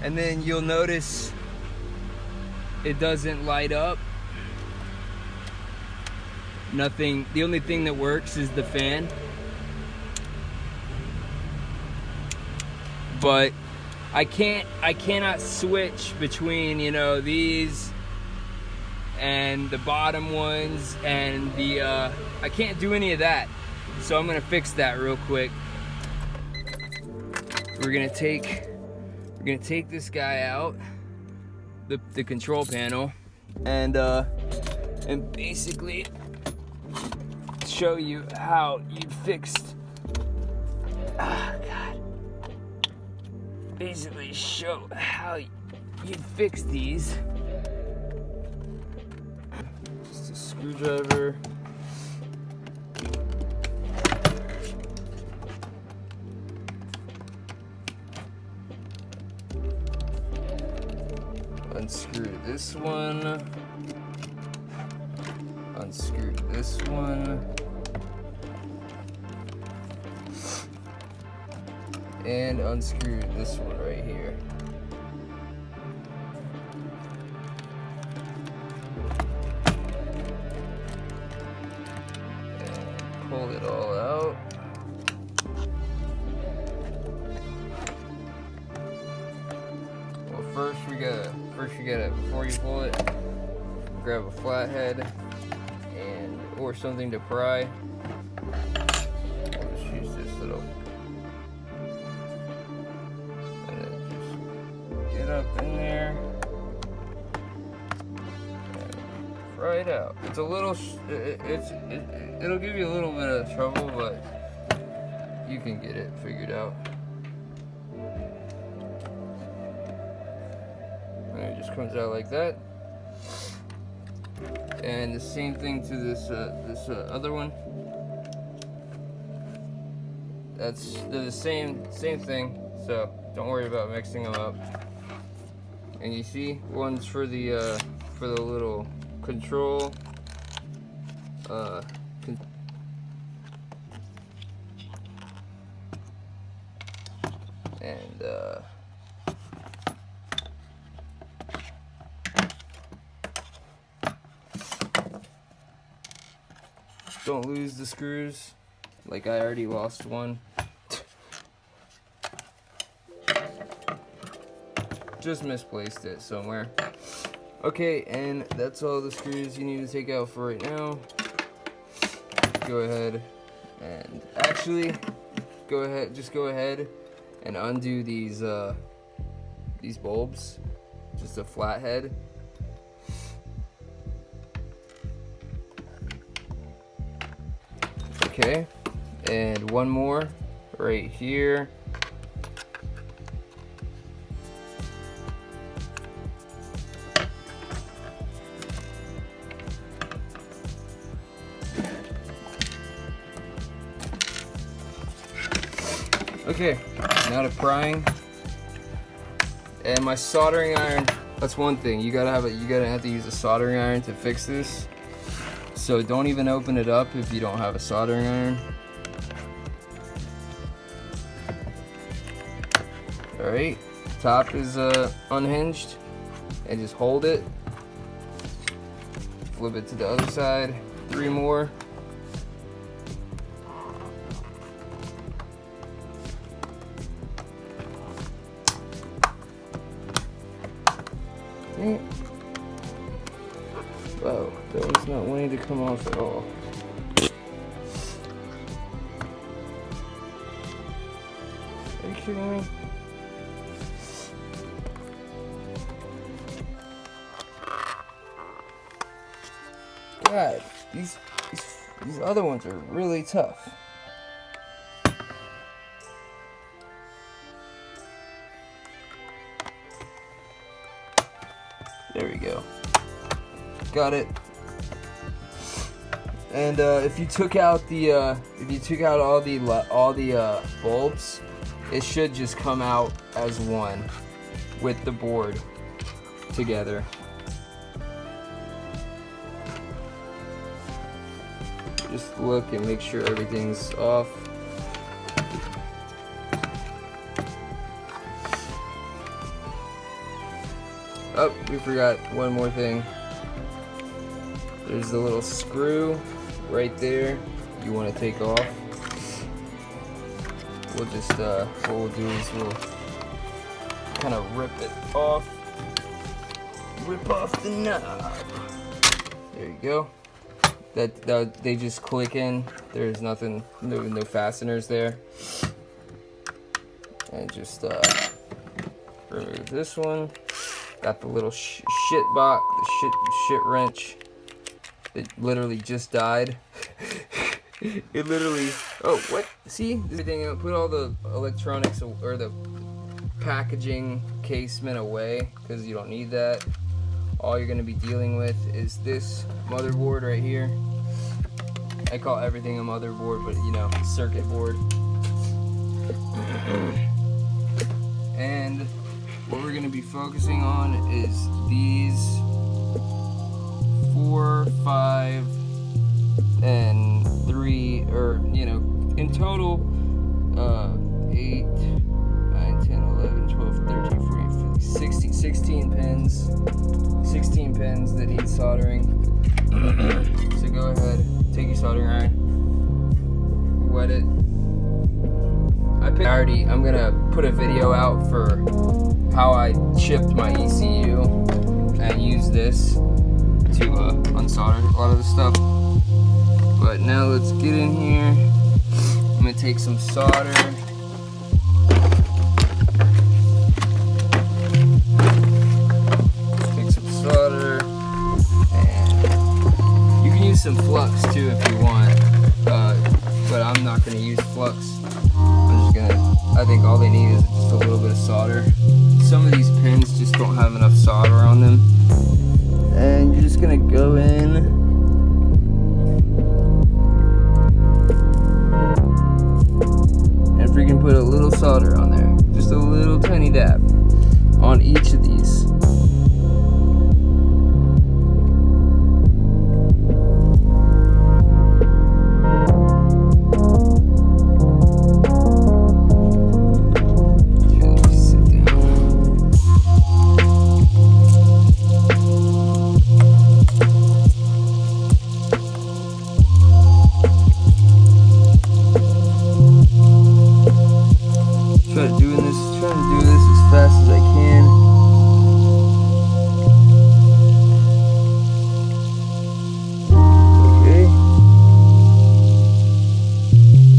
and then you'll notice it doesn't light up. Nothing, the only thing that works is the fan. But I cannot switch between, you know, these and the bottom ones and the I can't do any of that. So I'm gonna fix that real quick. We're gonna take this guy out, the control panel, and basically show you how you fixed. Basically show how you'd fix these. Just a screwdriver. Unscrew this one. Unscrew this one. And unscrew this one right here. And pull it all out. Well, first you gotta, before you pull it, grab a flathead or something to pry. I'll just use this little. Up in there and fry it out. It's a little, it'll give you a little bit of trouble, but you can get it figured out. And it just comes out like that. And the same thing to this other one. They're the same thing, so don't worry about mixing them up. And you see, one's for the little control, and don't lose the screws, like I already lost one. Just misplaced it somewhere. Okay, and that's all the screws you need to take out for right now. Go ahead and actually go ahead and undo these bulbs. Just a flathead. Okay, and one more right here. Okay, now to prying. And my soldering iron, that's one thing. You gotta have to use a soldering iron to fix this. So don't even open it up if you don't have a soldering iron. Alright, top is unhinged, and just hold it. Flip it to the other side, 3 more. Wow, that was not wanting to come off at all. Are you kidding me? God, these other ones are really tough. There we go. Got it. And if you took out all the bulbs, it should just come out as one with the board together. Just look and make sure everything's off. Oh, we forgot one more thing. There's the little screw right there you want to take off. We'll just, what we'll do is we'll kind of rip it off. Rip off the knob. There you go. That they just click in. There's nothing, no fasteners there. And just remove this one. Got the little shit box, the shit wrench. It literally just died. It literally. Oh, what? See, everything. Put all the electronics or the packaging casement away because you don't need that. All you're going to be dealing with is this motherboard right here. I call everything a motherboard, but you know, circuit board. And what we're going to be focusing on is these 4, 5, and 3, or you know, in total 8, 9, 10, 11, 12, 13, 14, 15, 16 pins. 16 pins that need soldering. So go ahead, take your soldering iron, wet it. I'm gonna put a video out for how I chipped my ECU and use this to unsolder a lot of the stuff. But now let's get in here. I'm gonna take some solder. Some flux too if you want, but I'm not going to use flux. I'm just gonna, I think all they need is just a little bit of solder. Some of these pins just don't have enough solder on them, and you're just going to go in and freaking put a little solder on there, just a little tiny dab on each of these. Trying to do this as fast as I can.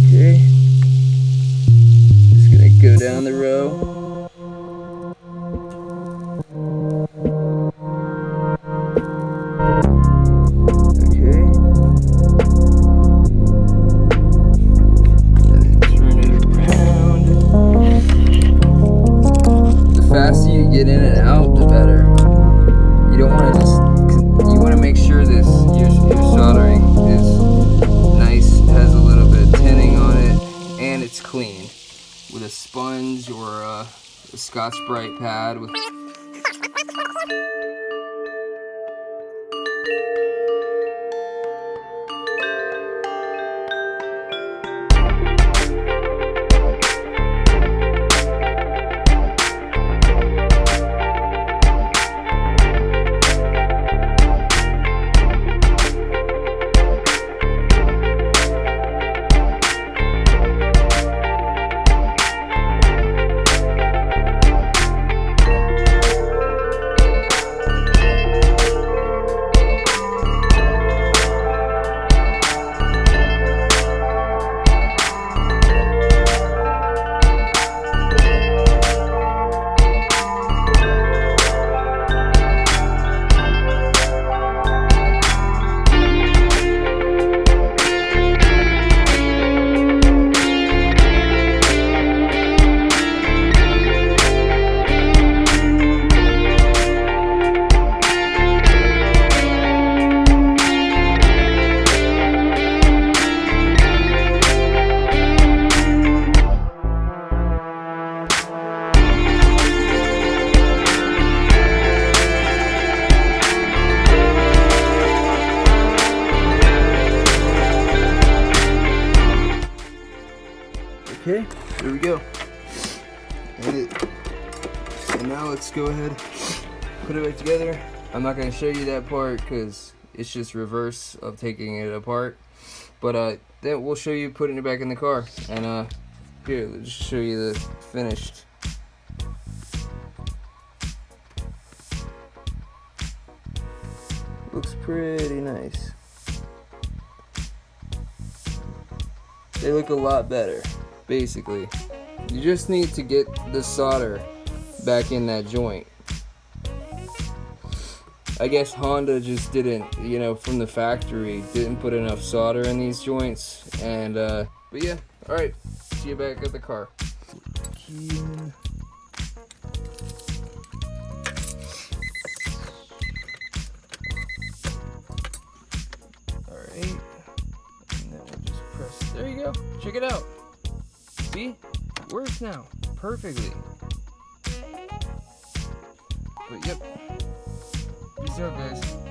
Okay. Just gonna go down the row. Get in and out, the better. You don't want to you want to make sure your soldering is nice, has a little bit of tinning on it, and it's clean with a sponge or a Scotch-Brite pad with. Okay, there we go. And now let's go ahead put it back together. I'm not going to show you that part because it's just reverse of taking it apart. But then we'll show you putting it back in the car. And here, let's show you the finished. Looks pretty nice. They look a lot better, basically. You just need to get the solder back in that joint. I guess Honda just didn't, you know, from the factory, didn't put enough solder in these joints. And, but yeah, alright, see you back at the car. Alright, and then we'll just press, there you go, check it out. See, it works now, perfectly. But yep, peace out guys.